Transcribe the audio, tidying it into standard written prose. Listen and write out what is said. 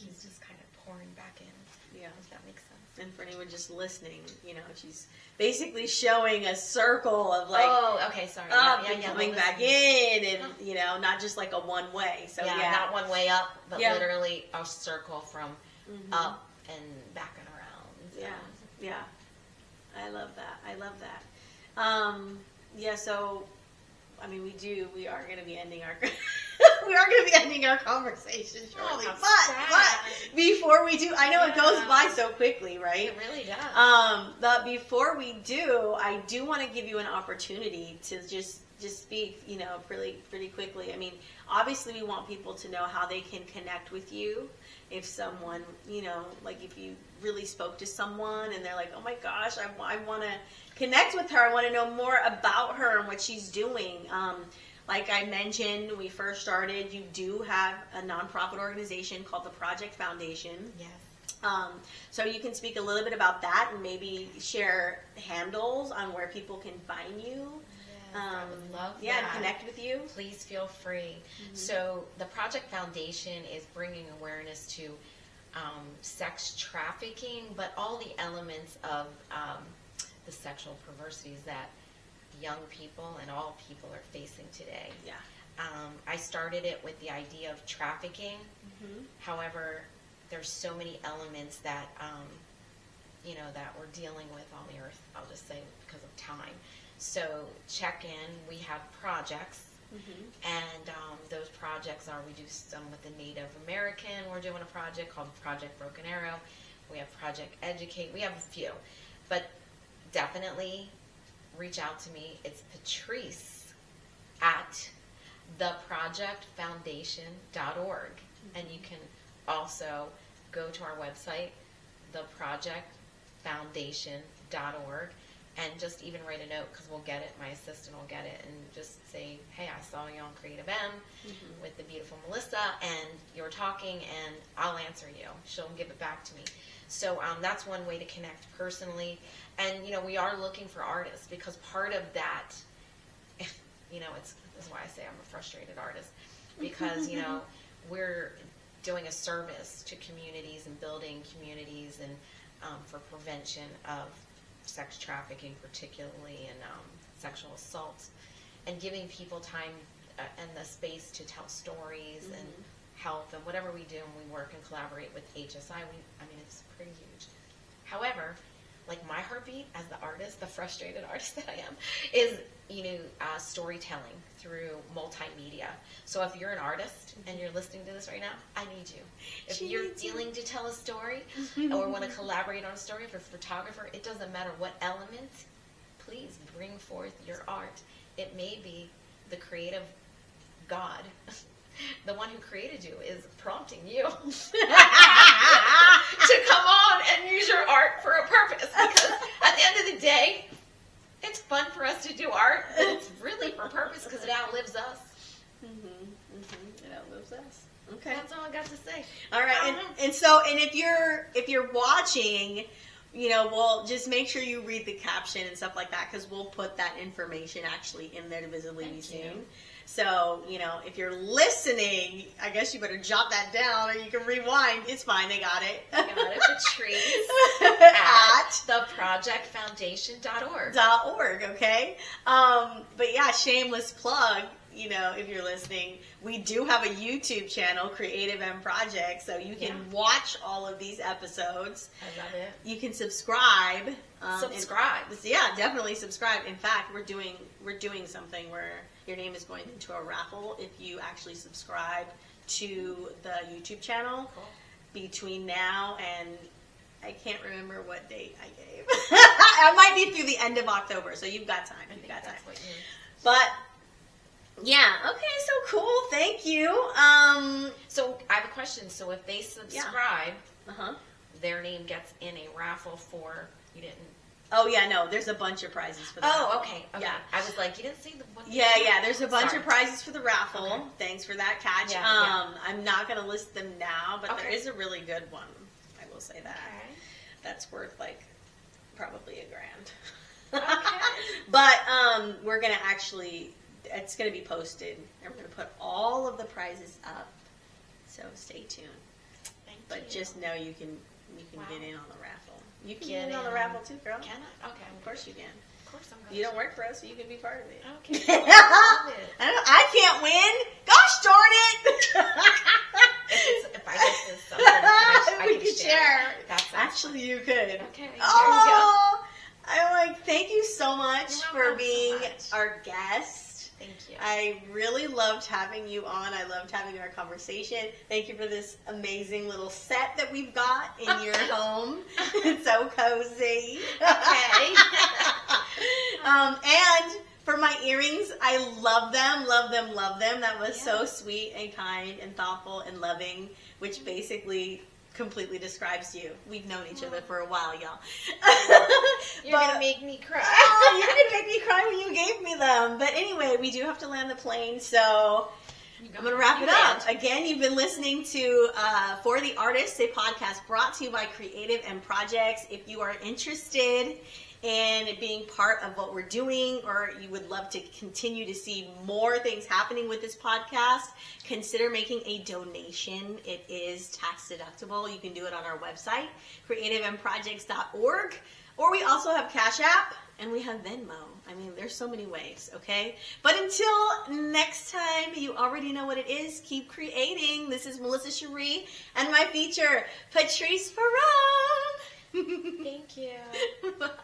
he's just kind of pouring back in. Yeah. If that makes sense. And for anyone just listening, she's basically showing a circle of Oh, okay, sorry. Up and coming back in, and not just like a one way. So not one way up, but literally a circle from up and back and around. So. Yeah. I love that. So we are going to be ending our conversation shortly. But before we do, I know it goes by so quickly, right? It really does. But before we do, I do want to give you an opportunity to just speak, pretty quickly. I mean, obviously we want people to know how they can connect with you. If someone, if you really spoke to someone and they're like, oh my gosh, I want to connect with her. I want to know more about her and what she's doing. Like I mentioned, when we first started, you do have a nonprofit organization called the Project Foundation. Yes. So you can speak a little bit about that and maybe share handles on where people can find you. I would love that. And connect with you. Please feel free. So the Project Foundation is bringing awareness to sex trafficking, but all the elements of the sexual perversities that young people and all people are facing today. Yeah. I started it with the idea of trafficking. However, there's so many elements that that we're dealing with on the earth, I'll just say, because of time. So check in. We have projects, and those projects are, we do some with the Native American. We're doing a project called Project Broken Arrow. We have Project Educate. We have a few, but definitely reach out to me. It's Patrice at theprojectfoundation.org, and you can also go to our website, theprojectfoundation.org, and just even write a note, because we'll get it, my assistant will get it, and just say, hey, I saw you on Creative M with the beautiful Melissa, and you were talking, and I'll answer you. She'll give it back to me. So that's one way to connect personally. And, we are looking for artists, because part of that, this is why I say I'm a frustrated artist, because, we're doing a service to communities and building communities and for prevention of sex trafficking, particularly, and sexual assault, and giving people time and the space to tell stories and help and whatever we do, and we work and collaborate with HSI. It's pretty huge. However, like my heartbeat as the artist, the frustrated artist that I am, is storytelling through multimedia. So if you're an artist and you're listening to this right now, I need you. If you're feeling to tell a story or want to collaborate on a story, if you're a photographer, it doesn't matter what element, please bring forth your art. It may be the creative God, the one who created you, is prompting you to come on and use your art for a purpose. Because at the end of the day, it's fun for us to do art, but it's really for purpose because it outlives us. It outlives us. Okay. That's all I got to say. All right. And if you're watching, we'll just make sure you read the caption and stuff like that, because we'll put that information actually in there to visibly be seen. So, if you're listening, I guess you better jot that down, or you can rewind. It's fine. They got it. I got it. Patrice at theprojectfoundation.org. Okay. But yeah, shameless plug. If you're listening, we do have a YouTube channel, Creative M Project, so you can watch all of these episodes. I love it. You can subscribe. Definitely subscribe. In fact, we're doing something where your name is going into a raffle if you actually subscribe to the YouTube channel. Cool. Between now and I can't remember what date I gave. I might be through the end of October, so you've got time. But yeah, okay, so cool. Thank you. So I have a question. So if they subscribe, their name gets in a raffle for, you didn't. Oh yeah, no, there's a bunch of prizes for the raffle. Okay. Yeah. I was like, you didn't see the one. Yeah, there's a bunch of prizes for the raffle. Okay. Thanks for that catch. Yeah, I'm not going to list them now, but there is a really good one. I will say that. Okay. That's worth probably $1,000. Okay. But we're going to it's going to be posted, and we're going to put all of the prizes up. So stay tuned. But just know you can Wow. get in on the raffle. You can Get get in on the in. raffle too, girl. Can I? Okay. Of course you can. Of course I'm going You don't work for us, so you can be part of it. Okay. I love it. I can't win. Gosh darn it! If I get this something, I We can could share. share. That's awesome. Actually, you could. Okay. Oh, I'm like, thank you so much You're for welcome so being much. our guest. Thank you. I really loved having you on. I loved having our conversation. Thank you for this amazing little set that we've got in your home. It's so cozy. Okay. And for my earrings, I love them, love them, love them. That was so Yeah. sweet and kind and thoughtful and loving, which basically completely describes you. We've known each other for a while, y'all. You're going to make me cry. Oh, you're going to make me cry when you gave me them. But anyway, we do have to land the plane, so I'm going to wrap it up. Again, you've been listening to For the Artists, a podcast brought to you by Creative and Projects. If you are interested in being part of what we're doing, or you would love to continue to see more things happening with this podcast, consider making a donation. It is tax deductible. You can do it on our website, creativeandprojects.org, or we also have Cash App, and we have Venmo. I mean, there's so many ways, okay? But until next time, you already know what it is. Keep creating. This is Melissa Sharee and my feature, Patrice Perrone. Thank you. Bye.